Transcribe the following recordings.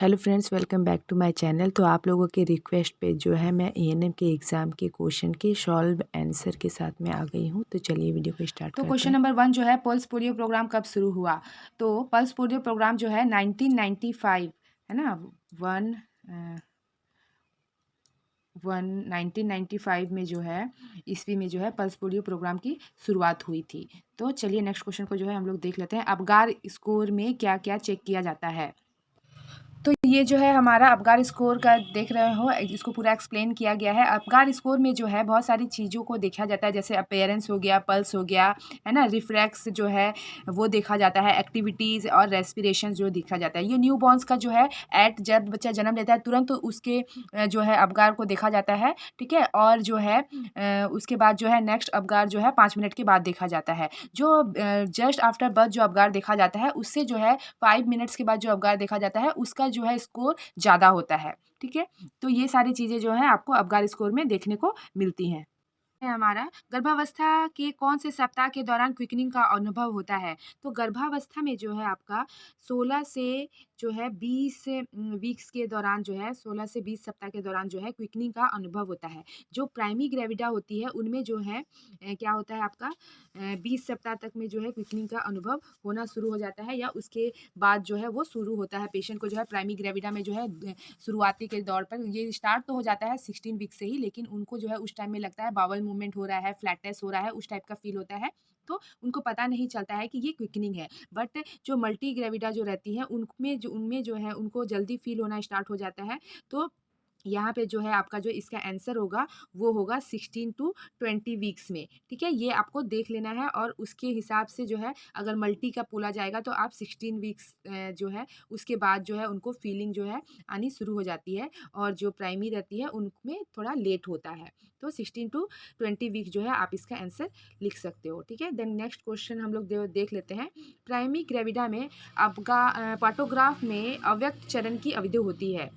Hello friends, welcome back to my channel. तो आप लोगों के रिक्वेस्ट पे जो है मैं एएनएम के एग्ज़ाम के क्वेश्चन के सॉल्व आंसर के साथ में आ गई हूँ। तो चलिए वीडियो को स्टार्ट तो करते क्वेश्चन हैं। नंबर 1 जो है पल्स पोलियो प्रोग्राम कब शुरू हुआ? तो पल्स पोलियो प्रोग्राम जो है 1995 है ना? 1 1995 में जो है ईस्वी में जो है पल्स पोलियो प्रोग्राम की शुरुआत हुई थी। तो चलिए नेक्स्ट क्वेश्चन को जो है हम लोग देख लेते हैं। अबगार स्कोर में क्या-क्या चेक किया जाता है? तो ये जो है हमारा अबगार स्कोर का देख रहे हो, इसको पूरा एक्सप्लेन किया गया है। अबगार स्कोर में जो है बहुत सारी चीज़ों को देखा जाता है, जैसे अपीयरेंस हो गया, पल्स हो गया, है ना? रिफ्लेक्स जो है वो देखा जाता है, एक्टिविटीज़ और रेस्पिरेशन जो देखा जाता है। ये न्यूबॉर्न्स का जो है जब बच्चा जन्म लेता है तुरंत तो उसके जो है अबगार को देखा जाता है, ठीक है? और जो है उसके बाद जो है नेक्स्ट अबगार जो है 5 मिनट के बाद देखा जाता है। जो जस्ट आफ्टर बर्थ जो अबगार देखा जाता है, उससे जो है 5 मिनट्स के बाद जो अबगार देखा जाता है, उसका जो है स्कोर ज़्यादा होता है, ठीक है? तो ये सारी चीज़ें जो हैं आपको अबगार स्कोर में देखने को मिलती हैं। है हमारा गर्भावस्था के कौन से सप्ताह के दौरान क्विकनिंग का अनुभव होता है? तो गर्भावस्था में जो है आपका 16 से जो है 20 वीक्स के दौरान जो है 16 से 20 सप्ताह के दौरान जो है क्विकनिंग का अनुभव होता है। जो प्राइमरी ग्रेविडा होती है उनमें जो है क्या होता है आपका 20 सप्ताह तक में जो है क्विकनिंग का अनुभव होना शुरू हो जाता है या उसके बाद जो है वो शुरू होता है। पेशेंट को जो है प्राइमरी ग्रेविडा में जो है शुरुआती के दौर पर ये स्टार्ट तो हो जाता है 16 वीक से ही, लेकिन उनको जो है उस टाइम में लगता है बाउल मूवमेंट हो रहा है, फ्लैटनेस हो रहा है, उस टाइप का फील होता है। तो उनको पता नहीं चलता है कि ये क्विकनिंग है। बट जो मल्टी ग्रेविडा जो रहती हैं उनमें जो है उनको जल्दी फील होना स्टार्ट हो जाता है। तो यहाँ पे जो है आपका जो इसका आंसर होगा वो होगा 16 टू 20 वीक्स में, ठीक है? ये आपको देख लेना है और उसके हिसाब से जो है अगर मल्टी का बोला जाएगा तो आप 16 वीक्स जो है उसके बाद जो है उनको फीलिंग जो है आनी शुरू हो जाती है और जो प्राइमरी रहती है उनमें थोड़ा लेट होता है। तो 16 टू 20 वीक जो है आप इसका आंसर लिख सकते हो, ठीक है? देन नेक्स्ट क्वेश्चन हम लोग देख लेते हैं। प्राइमरी ग्रेविडा में पार्टोग्राफ में अव्यक्त चरण की अवधि होती है।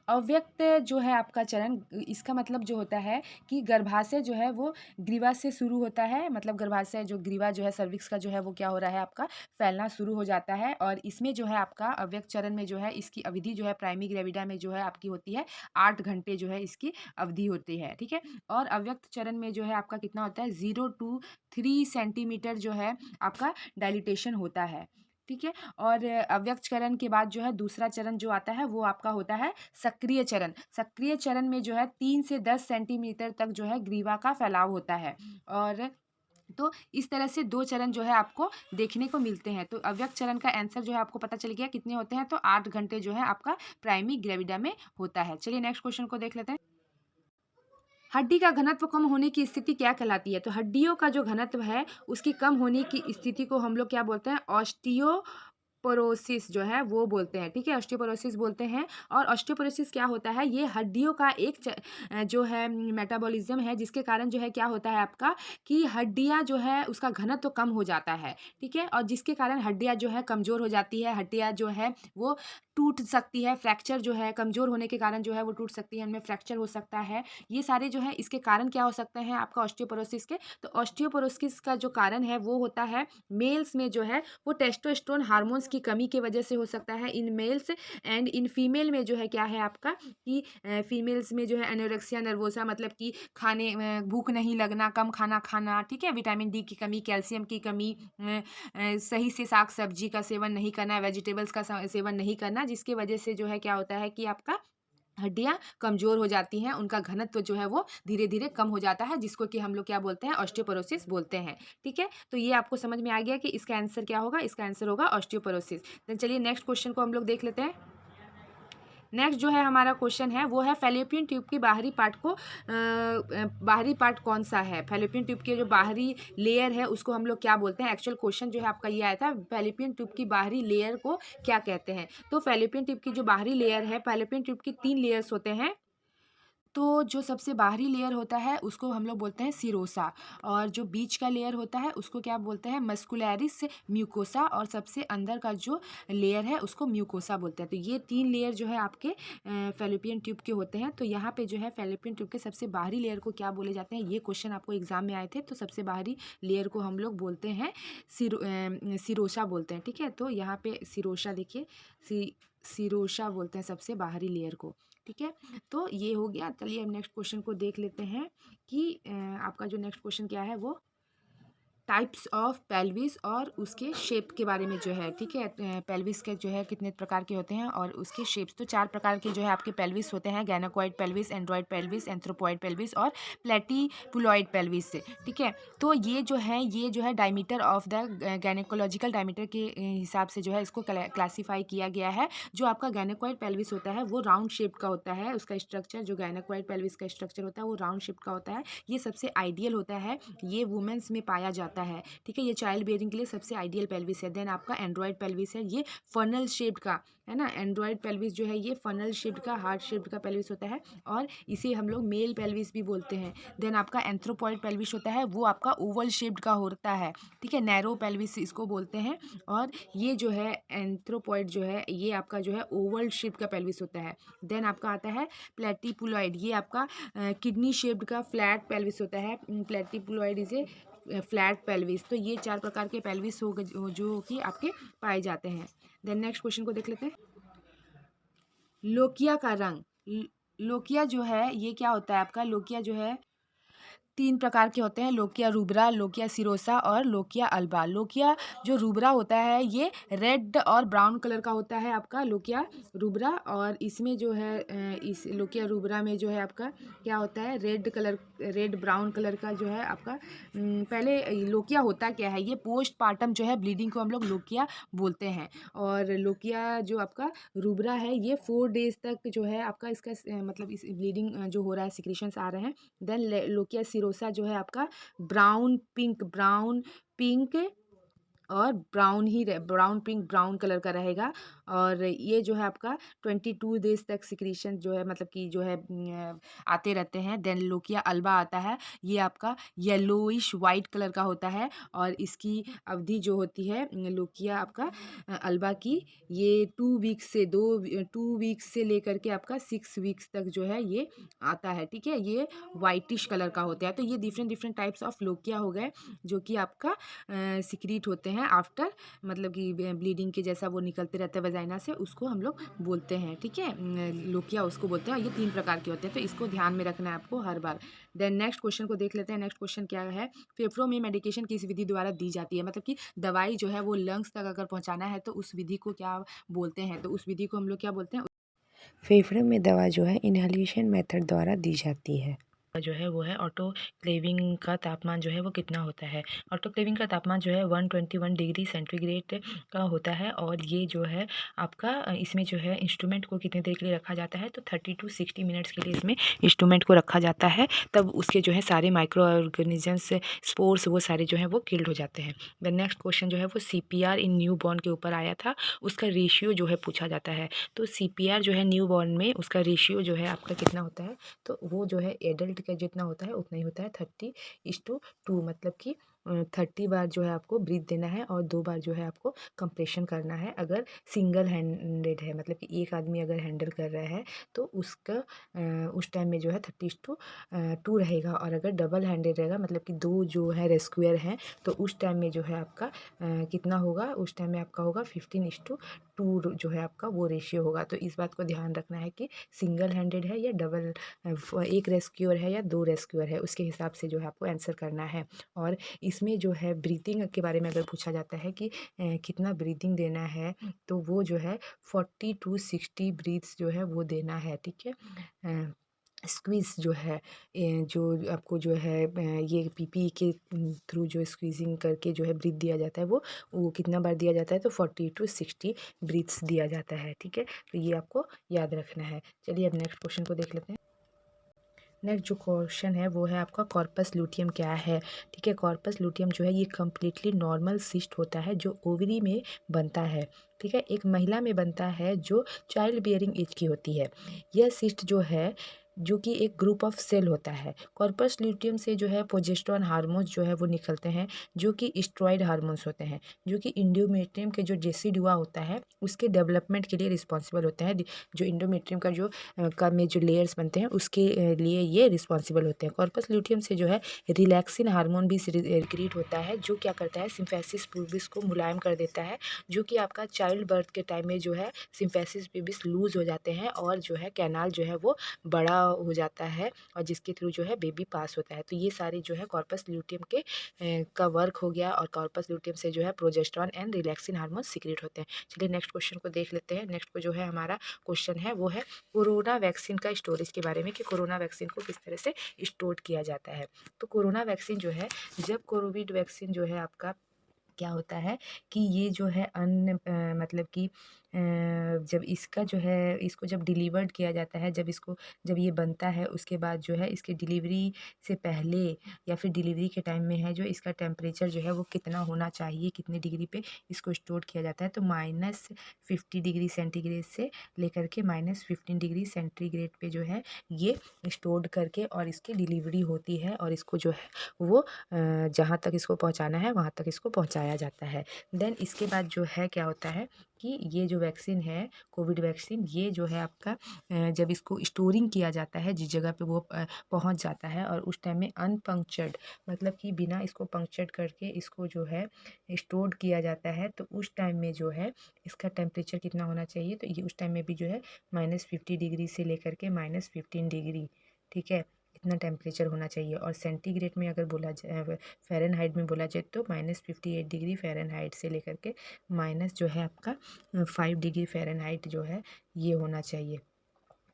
अव्यक्त जो है आपका चरण इसका मतलब जो होता है कि गर्भाशय जो है वो ग्रीवा से शुरू होता है, मतलब गर्भाशय जो ग्रीवा जो है सर्विक्स का जो है वो क्या हो रहा है आपका फैलना शुरू हो जाता है और इसमें जो है आपका अव्यक्त चरण में जो है इसकी अवधि जो है प्राइमरी ग्रेविडा में जो है आपकी होती है 8 घंटे जो है इसकी अवधि होती है, ठीक है? और अव्यक्त चरण में जो है आपका कितना होता है 0 टू 3 सेंटीमीटर जो है आपका डायलिटेशन होता है, ठीक है? और अव्यक्त चरण के बाद जो है दूसरा चरण जो आता है वो आपका होता है सक्रिय चरण। सक्रिय चरण में जो है 3 से 10 सेंटीमीटर तक जो है ग्रीवा का फैलाव होता है और तो इस तरह से 2 चरण जो है आपको देखने को मिलते हैं। तो अव्यक्त चरण का आंसर जो है आपको पता चल गया कितने होते हैं, तो 8 घंटे जो है आपका प्राइमरी ग्रेविडा में होता है। चलिए नेक्स्ट क्वेश्चन को देख लेते हैं। हड्डी का घनत्व कम होने की स्थिति क्या कहलाती है? तो हड्डियों का जो घनत्व है उसकी कम होने की स्थिति को हम लोग क्या बोलते हैं? ऑस्टियोपोरोसिस जो है वो बोलते हैं, ठीक है? ऑस्टियोपोरोसिस बोलते हैं और ऑस्टियोपोरोसिस क्या होता है? ये हड्डियों का एक जो है मेटाबॉलिज्म है जिसके कारण जो है क्या होता है आपका कि हड्डियाँ जो है उसका घनत्व कम हो जाता है, ठीक है? और जिसके कारण हड्डियाँ जो है कमज़ोर हो जाती है, हड्डियाँ जो है वो टूट सकती है, फ्रैक्चर जो है कमज़ोर होने के कारण जो है वो टूट सकती है, उनमें फ्रैक्चर हो सकता है। ये सारे जो हैं इसके कारण क्या हो सकते हैं आपका ऑस्टियोपोरोसिस के? तो ऑस्टियोपोरोसिस का जो कारण है वो होता है मेल्स में जो है वो टेस्टोस्टेरोन हार्मोन्स की कमी की वजह से हो सकता है in males and in female में जो है क्या है आपका कि फीमेल्स में जो है एनोरेक्सिया नर्वोसा मतलब कि खाने भूख नहीं लगना, कम खाना खाना, ठीक है? विटामिन डी की कमी, कैल्शियम की कमी, सही से साग सब्जी का सेवन नहीं करना, वेजिटेबल्स का सेवन नहीं करना, जिसकी वजह से जो है क्या होता है कि आपका हड्डियाँ कमज़ोर हो जाती हैं, उनका घनत्व जो है वो धीरे-धीरे कम हो जाता है, जिसको कि हम लोग क्या बोलते हैं ऑस्टियोपोरोसिस बोलते हैं, ठीक है? तो ये आपको समझ में आ गया कि इसका आंसर क्या होगा? इसका आंसर होगा ऑस्टियोपोरोसिस। देन चलिए नेक्स्ट क्वेश्चन को हम लोग देख लेते हैं। नेक्स्ट जो है हमारा क्वेश्चन है वो है फैलोपियन ट्यूब की बाहरी पार्ट को बाहरी पार्ट कौन-सा है? फैलोपियन ट्यूब के जो बाहरी लेयर है उसको हम लोग क्या बोलते हैं? एक्चुअल क्वेश्चन जो है आपका ये आया था फैलोपियन ट्यूब की बाहरी लेयर को क्या कहते हैं? तो फैलोपियन ट्यूब की जो बाहरी लेयर है, फैलोपियन ट्यूब की 3 लेयर्स होते हैं। तो जो सबसे बाहरी लेयर होता है उसको हम लोग बोलते हैं सिरोसा और जो बीच का लेयर होता है उसको क्या बोलते हैं मस्कुलैरिस म्यूकोसा और सबसे अंदर का जो लेयर है उसको म्यूकोसा बोलते हैं। तो ये 3 लेयर जो है आपके फैलोपियन ट्यूब के होते हैं। तो यहाँ पे जो है फैलोपियन ट्यूब के सबसे बाहरी लेयर को क्या बोले जाते हैं, ये क्वेश्चन आपको एग्जाम में आए थे। तो सबसे बाहरी लेयर को हम लोग बोलते हैं सिरोसा बोलते हैं, ठीक है? तो यहाँ पे सिरोसा देखिए सिरोशा बोलते हैं सबसे बाहरी लेयर को। ठीक है, तो ये हो गया। चलिए अब नेक्स्ट क्वेश्चन को देख लेते हैं कि आपका जो नेक्स्ट क्वेश्चन क्या है वो टाइप्स ऑफ पेल्विस और उसके शेप के बारे में जो है। ठीक है, पेल्विस के जो है कितने प्रकार के होते हैं और उसके शेप्स। तो 4 प्रकार के जो है आपके पेल्विस होते हैं, gynaecoid pelvis, android pelvis, anthropoid pelvis और प्लेटिपुलॉइड पेल्विस से। ठीक है, तो ये जो है डायमीटर ऑफ द गैनेकोलॉजिकल डायमीटर के हिसाब से जो है इसको क्लासीफाई किया गया है। जो आपका गैनाकॉइड पेल्विस होता है वो राउंड शेप का होता है, उसका स्ट्रक्चर जो गैनाकॉइड पेल्विस का स्ट्रक्चर होता है वो राउंड शेप का होता है। ये सबसे आइडियल होता है, ये वुमेन्स में पाया जाता है। ठीक है, ये चाइल्ड बेयरिंग के लिए सबसे आइडियल पेल्विस है। देन आपका एंड्रॉइड पेल्विस है, ये फनल शेप्ड का है ना। एंड्रॉइड पेल्विस जो है ये फनल शेप्ड का, हार्ट शेप्ड का पेल्विस होता है और इसे हम लोग मेल पेल्विस भी बोलते हैं। देन आपका एंथ्रोपॉइड पेल्विस होता है, वो आपका ओवल शेप्ड का होता है। ठीक है, नैरो पेल्विस इसको बोलते हैं। और ये जो है एंथ्रोपॉइड जो है ये आपका जो है ओवल शेप्ड का पेल्विस होता है। देन आपका आता है प्लेटिपुलॉइड, ये आपका किडनी शेप्ड का फ्लैट पेल्विस होता है। प्लेटिपुलॉइड इज ए फ्लैट पेल्विस। तो ये 4 प्रकार के पेल्विस हो गए जो कि आपके पाए जाते हैं। देन नेक्स्ट क्वेश्चन को देख लेते हैं। लोकिया का रंग। लोकिया जो है ये क्या होता है आपका, लोकिया जो है 3 प्रकार के होते हैं, लोकिया रूब्रा, लोकिया सिरोसा और लोकिया अल्बा। लोकिया जो रूब्रा होता है ये रेड और ब्राउन कलर का होता है आपका लोकिया रूब्रा। और इसमें जो है इस लोकिया रूब्रा में जो है आपका क्या होता है, रेड ब्राउन कलर का जो है आपका पहले लोकिया होता क्या है, ये पोस्टपार्टम जो है ब्लीडिंग को हम लोग लोकिया बोलते हैं। और लोकिया जो आपका रूब्रा है ये 4 डेज तक जो है आपका इसका मतलब इस ब्लीडिंग जो हो रहा है, सिक्रेशंस आ रहे हैं। देन लोकिया सिरोसा जो है आपका ब्राउन पिंक और ब्राउन पिंक ब्राउन कलर का रहेगा। और ये जो है आपका 22 डेज तक सिक्रीशन जो है मतलब कि जो है आते रहते हैं। देन लोकिया अल्बा आता है, ये आपका येलोइश वाइट कलर का होता है और इसकी अवधि जो होती है लोकिया आपका अल्बा की, ये 2 वीक्स से लेकर के आपका 6 वीक्स तक जो है ये आता है। ठीक है, ये वाइटिश कलर का होता है। तो ये डिफरेंट टाइप्स ऑफ लोकिया हो गए जो कि आपका सिक्रीट होते हैं आफ्टर, मतलब कि ब्लीडिंग के जैसा वो निकलते रहते हैं वजाइना से, उसको हम लोग बोलते हैं। ठीक है, लोकिया उसको बोलते हैं। ये 3 प्रकार के होते हैं, तो इसको ध्यान में रखना है आपको हर बार। देन नेक्स्ट क्वेश्चन को देख लेते हैं। नेक्स्ट क्वेश्चन क्या है, फेफड़ों में मेडिकेशन किस विधि द्वारा दी जाती है, मतलब कि दवाई जो है वो लंग्स तक अगर पहुंचाना है तो उस विधि को क्या बोलते हैं, तो उस विधि को हम लोग क्या बोलते हैं। फेफड़े में दवा जो है इन्हेलेशन मेथड द्वारा दी जाती है। जो है वो है ऑटोक्लेविंग का तापमान जो है वो कितना होता है। ऑटोक्लेविंग का तापमान जो है 121 डिग्री सेंटीग्रेड का होता है। और ये जो है आपका इसमें जो है इंस्ट्रूमेंट को कितनी देर के लिए रखा जाता है, तो 30 to 60 मिनट्स के लिए इसमें इंस्ट्रूमेंट को रखा जाता है। तब उसके जो है सारे माइक्रो ऑर्गेनिजम्स स्पोर्स वो सारे जो है वो किल्ड हो जाते हैं। द नेक्स्ट क्वेश्चन जो है वो CPR इन न्यू बॉर्न के ऊपर आया था, उसका रेशियो जो है पूछा जाता है। तो CPR जो है न्यू बॉर्न में उसका रेशियो जो है आपका कितना होता है, तो वो जो है एडल्ट का जितना होता है उतना ही होता है, 30:2। मतलब कि 30 बार जो है आपको ब्रीथ देना है और 2 बार जो है आपको कंप्रेशन करना है। अगर सिंगल हैंडेड है, मतलब कि एक आदमी अगर हैंडल कर रहा है तो उसका उस टाइम में जो है 30:2 रहेगा। और अगर डबल हैंडेड रहेगा, मतलब कि 2 जो है रेस्क्यूअर हैं, तो उस टाइम में जो है आपका कितना होगा, उस टाइम में आपका होगा 15:2 जो है आपका वो रेशियो होगा। तो इस बात को ध्यान रखना है कि सिंगल हैंडेड है या डबल, एक रेस्क्यूअर है या 2 रेस्क्यूअर है, उसके हिसाब से जो है आपको आंसर करना है। और इसमें जो है ब्रीथिंग के बारे में अगर पूछा जाता है कि कितना ब्रीथिंग देना है, तो वो जो है 40 to 60 ब्रीथ्स जो है वो देना है। ठीक है, स्क्वीज़ जो है जो आपको जो है ये पीपी के थ्रू जो स्क्वीजिंग करके जो है ब्रीथ दिया जाता है, वो कितना बार दिया जाता है, तो 40 to 60 ब्रीथ्स दिया जाता है। ठीक है, तो ये आपको याद रखना है। चलिए अब नेक्स्ट क्वेश्चन को देख लेते हैं। नेक्स्ट जो क्वेश्चन है वो है आपका कॉर्पस लूटियम क्या है। ठीक है, कॉर्पस लूटियम जो है ये कम्प्लीटली नॉर्मल सिस्ट होता है जो ओवरी में बनता है। ठीक है, एक महिला में बनता है जो चाइल्ड बियरिंग एज की होती है। यह सिस्ट जो है जो कि एक ग्रुप ऑफ सेल होता है। कॉर्पस ल्यूटियम से जो है प्रोजेस्टेरोन हार्मोन्स जो है वो निकलते हैं, जो कि स्टेरॉइड हार्मोन्स होते हैं, जो कि इंडोमेट्रियम के जो डेसिडुआ होता है उसके डेवलपमेंट के लिए रिस्पॉन्सिबल होते हैं। जो इंडोमेट्रियम का जो का में जो लेयर्स बनते हैं उसके लिए ये रिस्पॉन्सिबल होते हैं। कॉर्पस ल्यूटियम से जो है रिलैक्सिन हार्मोन भी क्रिएट होता है, जो क्या करता है सिम्फेसिस प्यूबिस को मुलायम कर देता है, जो कि आपका चाइल्ड बर्थ के टाइम में जो है सिम्फेसिस प्यूबिस लूज हो जाते हैं और जो है कैनाल जो है वो बड़ा हो जाता है और जिसके थ्रू जो है बेबी पास होता है। तो ये सारे जो है कॉर्पस ल्यूटियम के का वर्क हो गया और कॉर्पस ल्यूटियम से जो है progesterone and relaxin hormone secrete होते हैं। चलिए नेक्स्ट क्वेश्चन को देख लेते हैं। नेक्स्ट को जो है हमारा क्वेश्चन है वो है कोरोना वैक्सीन का स्टोरेज के बारे में, कि कोरोना वैक्सीन को किस तरह से स्टोर किया जाता है। तो कोरोना वैक्सीन जो है, जब कोविड वैक्सीन जो है आपका क्या होता है कि ये जो है मतलब कि जब इसका जो है इसको जब डिलीवर्ड किया जाता है, जब ये बनता है उसके बाद जो है इसकी डिलीवरी से पहले या फिर डिलीवरी के टाइम में है जो इसका टेम्परेचर जो है वो कितना होना चाहिए, कितने डिग्री पे इसको स्टोर किया जाता है। तो -50 डिग्री सेंटीग्रेड से लेकर के -15 डिग्री सेंटीग्रेड पे जो है ये स्टोर्ड करके और इसकी डिलीवरी होती है और इसको जो है वो जहाँ तक इसको पहुँचाना है वहाँ तक इसको पहुँचाया जाता है। देन इसके बाद जो है क्या होता है कि ये जो वैक्सीन है कोविड वैक्सीन, ये जो है आपका जब इसको स्टोरिंग किया जाता है जिस जगह पे वो पहुँच जाता है और उस टाइम में अनपंक्चर्ड, मतलब कि बिना इसको पंक्चर्ड करके इसको जो है स्टोर्ड किया जाता है, तो उस टाइम में जो है इसका टेम्परेचर कितना होना चाहिए, तो ये उस टाइम में भी जो है -50 डिग्री से लेकर के -15 डिग्री, ठीक है, इतना टेम्परेचर होना चाहिए। और सेंटीग्रेड में अगर बोला जाए, फ़ारेनहाइट में बोला जाए तो -58 डिग्री फ़ारेनहाइट से लेकर के माइनस जो है आपका 5 डिग्री फ़ारेनहाइट जो है ये होना चाहिए,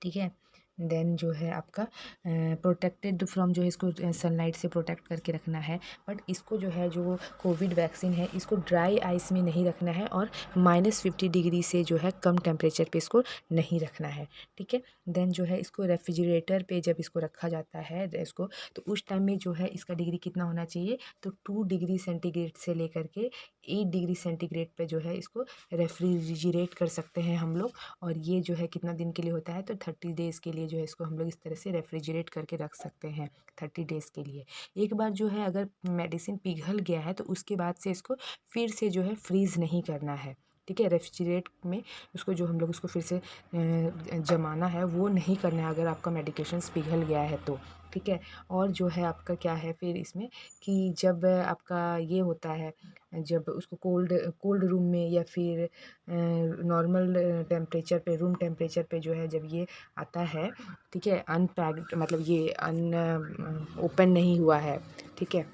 ठीक है। देन जो है आपका प्रोटेक्टेड फ्रॉम, जो है इसको सनलाइट से प्रोटेक्ट करके रखना है। बट इसको जो है जो कोविड वैक्सीन है इसको ड्राई आइस में नहीं रखना है और -50 डिग्री से जो है कम टेम्परेचर पे इसको नहीं रखना है, ठीक है। देन जो है इसको रेफ्रिजरेटर पे जब इसको रखा जाता है इसको, तो उस टाइम में जो है इसका डिग्री कितना होना चाहिए, तो 2 डिग्री सेंटीग्रेड से लेकर के 8 डिग्री सेंटीग्रेड पे जो है इसको रेफ्रिजरेट कर सकते हैं हम लोग। और ये जो है कितना दिन के लिए होता है, तो 30 डेज़ के लिए जो है इसको हम लोग इस तरह से रेफ्रिजरेट करके रख सकते हैं 30 डेज़ के लिए। एक बार जो है अगर मेडिसिन पिघल गया है तो उसके बाद से इसको फिर से जो है फ्रीज़ नहीं करना है, ठीक है। रेफ्रिजरेट में उसको जो हम लोग उसको फिर से जमाना है वो नहीं करना है अगर आपका मेडिकेशंस पिघल गया है तो, ठीक है। और जो है आपका क्या है फिर इसमें कि जब आपका ये होता है, जब उसको कोल्ड कोल्ड रूम में या फिर नॉर्मल टेम्परेचर पे, रूम टेम्परेचर पे जो है जब ये आता है, ठीक है, अनपैक्ड, मतलब ये ओपन नहीं हुआ है, ठीक है,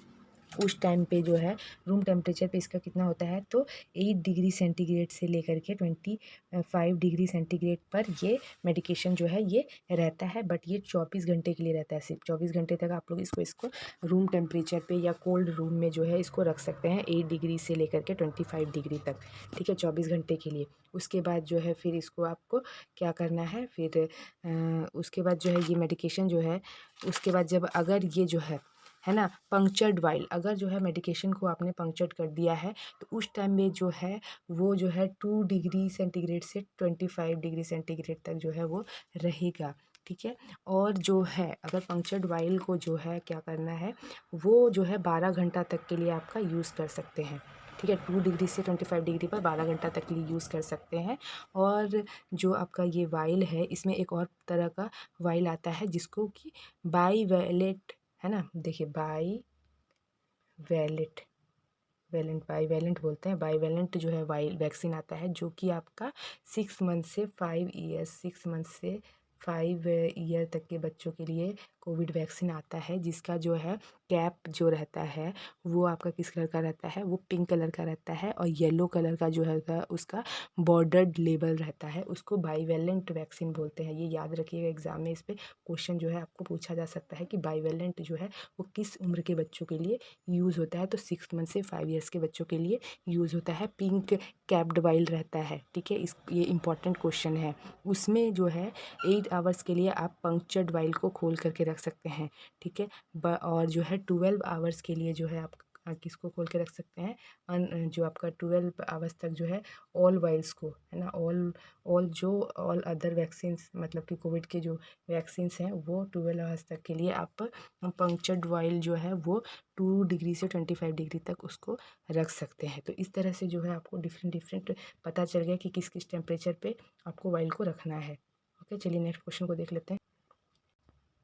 उस टाइम पे जो है रूम टेम्परेचर पे इसका कितना होता है, तो 8 डिग्री सेंटीग्रेड से लेकर के 25 डिग्री सेंटीग्रेड पर ये मेडिकेशन जो है ये रहता है। बट ये 24 घंटे के लिए रहता है, सिर्फ 24 घंटे तक आप लोग इसको रूम टेम्परेचर पे या कोल्ड रूम में जो है इसको रख सकते हैं 8 डिग्री से लेकर के 25 डिग्री तक, ठीक है, 24 घंटे के लिए। उसके बाद जो है फिर इसको आपको क्या करना है, फिर उसके बाद जो है ये मेडिकेशन जो है, उसके बाद जब अगर ये जो है ना पंक्चर्ड वाइल, अगर जो है मेडिकेशन को आपने पंक्चर्ड कर दिया है तो उस टाइम में जो है वो जो है 2 डिग्री सेंटीग्रेड से 25 डिग्री सेंटीग्रेड तक जो है वो रहेगा, ठीक है। और जो है अगर पंक्चर्ड वाइल को जो है क्या करना है, वो जो है 12 घंटा तक के लिए आपका यूज़ कर सकते हैं, ठीक है। 2 डिग्री से 25 डिग्री पर 12 घंटा तक के लिए यूज़ कर सकते हैं। और जो आपका ये वाइल है इसमें एक और तरह का वाइल आता है जिसको कि बाईवैलेंट, है ना, देखिए वैलेंट बाईवैलेंट बोलते हैं। बाईवैलेंट जो है वाइल वैक्सीन आता है जो कि आपका 6 मंथ से 5 ईयर तक के बच्चों के लिए कोविड वैक्सीन आता है, जिसका जो है कैप जो रहता है वो आपका किस कलर का रहता है, वो पिंक कलर का रहता है और येलो कलर का जो है उसका बॉर्डर्ड लेबल रहता है, उसको बाईवैलेंट वैक्सीन बोलते हैं। ये याद रखिएगा, एग्जाम में इस पर क्वेश्चन जो है आपको पूछा जा सकता है कि बाईवैलेंट जो है वो किस उम्र के बच्चों के लिए यूज़ होता है, तो 6 मंथ से 5 ईयर्स के बच्चों के लिए यूज़ होता है। पिंक कैप्ड वाइल रहता है, ठीक है, ये इंपॉर्टेंट क्वेश्चन है। उसमें जो है 8 आवर्स के लिए आप पंक्चर्ड वाइल को खोल करके रख सकते हैं, ठीक है। और जो है 12 आवर्स के लिए जो है आप किसको खोल के रख सकते हैं, जो आपका 12 आवर्स तक जो है ऑल वायल्स को, है ना, ऑल अदर वैक्सीन्स, मतलब कि कोविड के जो वैक्सीन्स हैं वो 12 आवर्स तक के लिए आप पंक्चर्ड वायल जो है वो 2 डिग्री से 25 डिग्री तक उसको रख सकते हैं। तो इस तरह से जो है आपको डिफरेंट डिफरेंट पता चल गया कि किस किस टेम्परेचर पे आपको वायल को रखना है। ओके, चलिए नेक्स्ट क्वेश्चन को देख लेते हैं।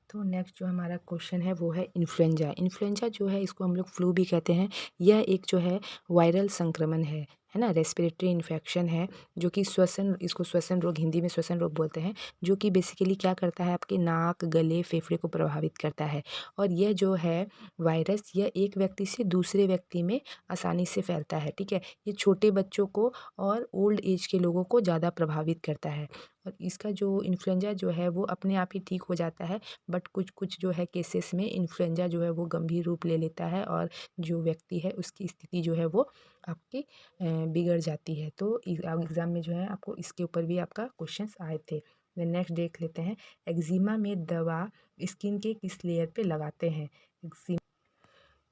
तो नेक्स्ट जो हमारा क्वेश्चन है वो है इन्फ्लुएंजा। इन्फ्लुएंजा जो है इसको हम लोग फ्लू भी कहते हैं। यह एक जो है वायरल संक्रमण है ना, रेस्पिरेटरी इन्फेक्शन है, जो कि इसको श्वसन रोग, हिंदी में श्वसन रोग बोलते हैं, जो कि बेसिकली क्या करता है, आपके नाक, गले, फेफड़े को प्रभावित करता है। और यह जो है वायरस, यह एक व्यक्ति से दूसरे व्यक्ति में आसानी से फैलता है। ठीक है, ये छोटे बच्चों को और ओल्ड एज के लोगों को ज़्यादा प्रभावित करता है। और इसका जो इन्फ्लुएंजा जो है वो अपने आप ही ठीक हो जाता है, बट कुछ कुछ जो है केसेस में इन्फ्लुएंजा जो है वो गंभीर रूप ले लेता है और जो व्यक्ति है उसकी स्थिति जो है वो आपकी बिगड़ जाती है। तो एग्ज़ाम में जो है आपको इसके ऊपर भी आपका क्वेश्चंस आए थे। देन नेक्स्ट देख लेते हैं, एक्जिमा में दवा स्किन के किस लेयर पे लगाते हैं।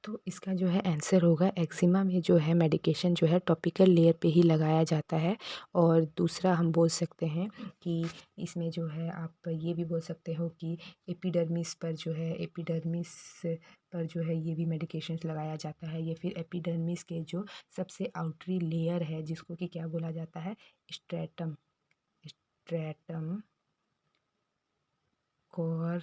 तो इसका जो है आंसर होगा, एक्जिमा में जो है मेडिकेशन जो है टॉपिकल लेयर पे ही लगाया जाता है। और दूसरा हम बोल सकते हैं कि इसमें जो है आप ये भी बोल सकते हो कि एपिडर्मिस पर जो है ये भी मेडिकेशंस लगाया जाता है। या फिर एपिडर्मिस के जो सबसे आउटरी लेयर है जिसको कि क्या बोला जाता है, स्ट्रेटम स्ट्रेटम कॉर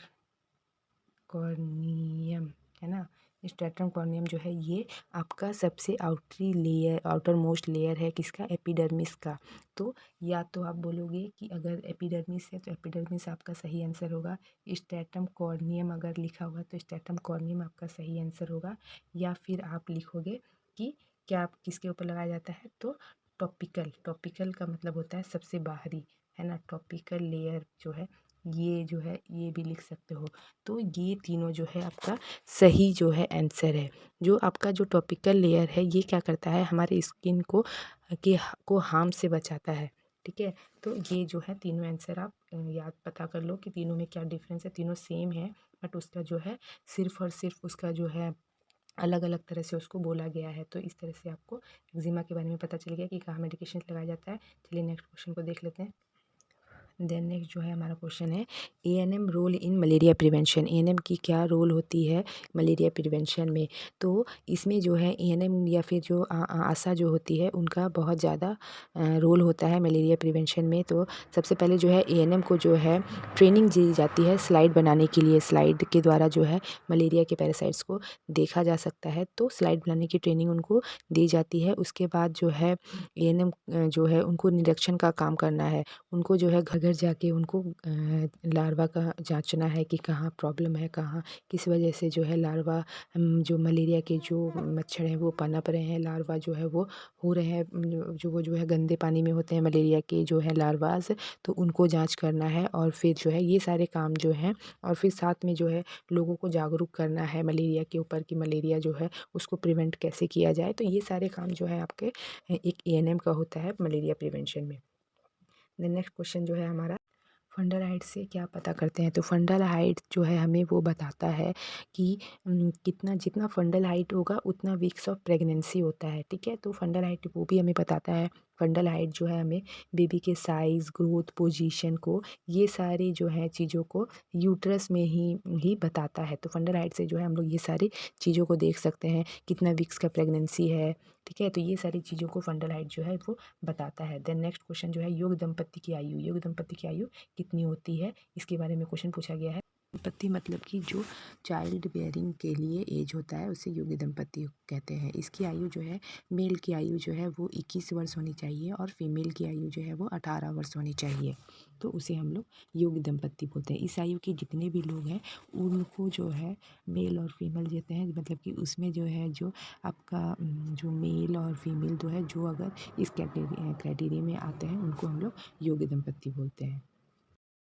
कॉर्नियम, है ना। स्ट्रेटम कॉर्नियम जो है ये आपका सबसे आउटर मोस्ट लेयर है किसका, एपिडर्मिस का। तो या तो आप बोलोगे कि अगर एपिडर्मिस है तो एपिडर्मिस आपका सही आंसर होगा। स्ट्रेटम कॉर्नियम अगर लिखा हुआ तो स्ट्रेटम कॉर्नियम आपका सही आंसर होगा। या फिर आप लिखोगे कि क्या आप किसके ऊपर लगाया जाता है, तो टॉपिकल का मतलब होता है सबसे बाहरी, है ना। टॉपिकल लेयर जो है ये भी लिख सकते हो। तो ये तीनों जो है आपका सही जो है आंसर है। जो आपका जो टॉपिकल लेयर है ये क्या करता है, हमारे स्किन को हार्म से बचाता है। ठीक है, तो ये जो है तीनों आंसर आप याद पता कर लो कि तीनों में क्या डिफरेंस है। तीनों सेम है, बट उसका जो है सिर्फ और सिर्फ उसका जो है अलग अलग तरह से उसको बोला गया है। तो इस तरह से आपको एक्जिमा के बारे में पता चल गया कि कहाँ मेडिकेशन लगाया जाता है। चलिए नेक्स्ट क्वेश्चन को देख लेते हैं। देन नेक्स्ट जो है हमारा क्वेश्चन है, ANM role in malaria prevention. ANM की क्या रोल होती है मलेरिया प्रिवेंशन में। तो इसमें जो है एएनएम या फिर जो आशा जो होती है उनका बहुत ज़्यादा रोल होता है मलेरिया प्रिवेंशन में। तो सबसे पहले जो है एएनएम को जो है ट्रेनिंग दी जाती है स्लाइड बनाने के लिए। स्लाइड के द्वारा जो है मलेरिया के पैरासाइट्स को देखा जा सकता है। तो स्लाइड बनाने की ट्रेनिंग उनको दी जाती है। उसके बाद जो है एएनएम जो है उनको निरीक्षण का काम करना है। उनको जो है घर घर जाके उनको लार्वा का जांचना है कि कहाँ प्रॉब्लम है, कहाँ किस वजह से जो है लार्वा जो मलेरिया के जो मच्छर हैं वो पनप रहे हैं, लार्वा जो है वो हो रहे हैं, वो जो है गंदे पानी में होते हैं मलेरिया के जो है लार्वास, तो उनको जांच करना है। और फिर जो है ये सारे काम जो हैं, और फिर साथ में जो है लोगों को जागरूक करना है मलेरिया के ऊपर कि मलेरिया जो है उसको प्रिवेंट कैसे किया जाए। तो ये सारे काम जो है आपके एक एएनएम का होता है मलेरिया प्रिवेंशन में। देन नेक्स्ट क्वेश्चन जो है हमारा, फंडल हाइट से क्या पता करते हैं। तो फंडल हाइट जो है हमें वो बताता है कि जितना फंडल हाइट होगा उतना वीक्स ऑफ प्रेगनेंसी होता है। ठीक है, तो फंडल हाइट वो भी हमें बताता है। फंडल हाइट जो है हमें बेबी के साइज़, ग्रोथ, पोजीशन को, ये सारी जो है चीज़ों को यूट्रस में ही बताता है। तो फंडल हाइट से जो है हम लोग ये सारी चीज़ों को देख सकते हैं, कितना वीक्स का प्रेगनेंसी है। ठीक है, तो ये सारी चीज़ों को फंडल हाइट जो है वो बताता है। देन नेक्स्ट क्वेश्चन जो है, योग दंपत्ति की आयु कितनी होती है, इसके बारे में क्वेश्चन पूछा गया है। दंपत्ति मतलब कि जो चाइल्ड बेयरिंग के लिए एज होता है उसे योग्य दंपत्ति कहते हैं। इसकी आयु जो है, मेल की आयु जो है वो 21 वर्ष होनी चाहिए और फीमेल की आयु जो है वो 18 वर्ष होनी चाहिए। तो उसे हम लोग योग्य दंपत्ति बोलते हैं। इस आयु के जितने भी लोग हैं उनको जो है मेल और फीमेल देते हैं, मतलब कि उसमें जो है जो आपका जो मेल और फीमेल जो है, जो अगर इस क्राइटेरिया में आते हैं उनको हम लोग योग्य दंपत्ति बोलते हैं।